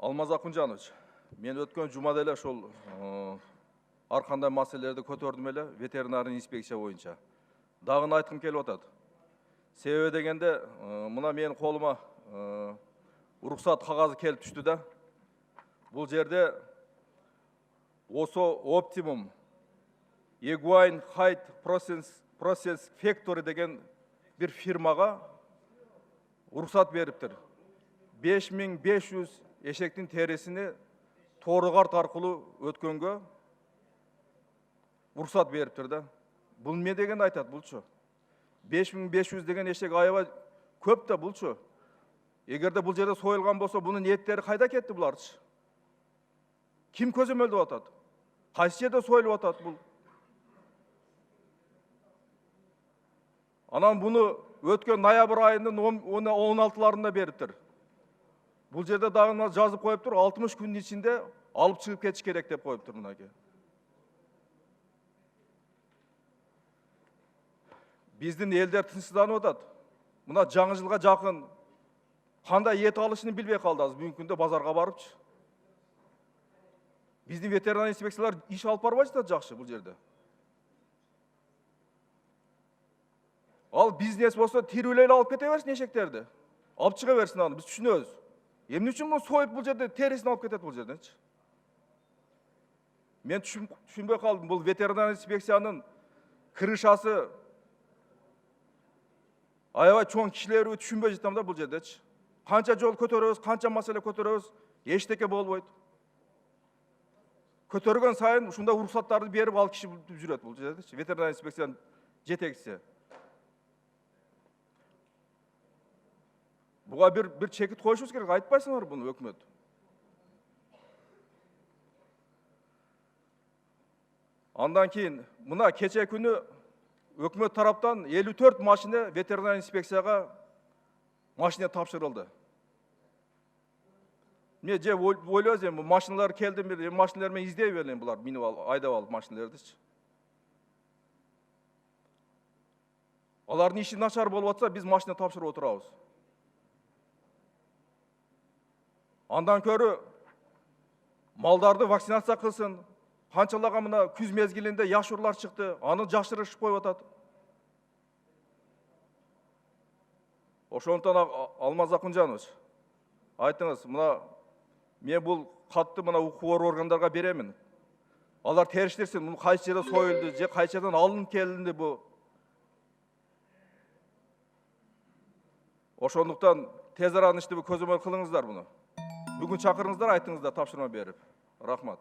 Алмаз Акунжанович, мен өткен жұмада эле ошол ар кандай маселелерди көтөрдүм эле ветеринарный инспекция боюнча. Дагы айткым келип атат. Себеби дегенде, мына менин колума уруксат кагазы келип түштү да. Бул жерде Осо Оптимум Equine Height Process Factory деген bir фирмага уруксат бериптир. 5500 эшектин терисини тоору карт аркылуу өткөнгө уруксат бериптир да. Бул эмне дегенди айтат булчу? 5500 деген эшек аябай көп да булчу. Эгерде бул жерде союлган болсо, бунун ээттери кайда кетти буларчы? Ким көзөмөлдөп атат? Кайсы жерде союлуп атат бул? Анан буну өткөн ноябрь айынын 16-ларында бериптир. Бул жерде дагы жазып коюптур, 60 күндүн ичинде алып чыгып кетиш керек деп коюптур мынаке. Биздин элдер тынчсызданып атат. Мына жаңы жылга жакын кандай эт алышын билбей калды азыр бүгүнкү күндө базарга барыпчы. Биздин ветеринар инспекциялар иш алып барбайчы да жакшы бул жерде. Ал бизнес болсо тирүүлей алып кете берсин эшектерди. Алып чыга берсин аны, биз түшүнөбүз. Эмне үчүн бул союп бул жерде терисин алып кетет бул жерденчи? Мен түшүнбөй калдым. Бул ветеринар инспекциянын крышасы аябай чоң кишилери түшүнбөй жатам да бул жердечи. Канча жол көтөрөбүз, канча маселе көтөрөбүз, эчтеке болбойт. Көтөргөн сайын ушундай уруксаттарды берип ал киши жүрөт бул жердечи. Ветеринар инспекциянын жетекчиси. Буга bir чекит коюшубуз керек, айтпайсыңар буну өкмөт. Андан кийин мына кече күнү өкмөт тараптан 54 машина ветеринар инспекцияга машина тапшырылды. Мен же ойлойбуз эми машиналар келди, машиналар менен издей берейин булар, минип алып, айдап алып машиналардычы. Алардын иши начар болуп атса, биз машина тапшырып отурабыз. Андан көрі малдарды вакцинация кылсын. Канчалага мына күз мезгилинде яшурлар чыкты, аны жашырышып коюп атат. Ошондон Алмаз Акунжанович, айтыңыз, мына мен бул катты мына укук органдарга беремин. Алар териштирсин, бул кайсы жерде союлду, же кайсы жерден алынып келинди бу. Ошондуктан тез арада көзөмөл кылыңыздар буну. Бүгүн чакырыңыздар, айтыңыздар тапшырма берип. Рахмат.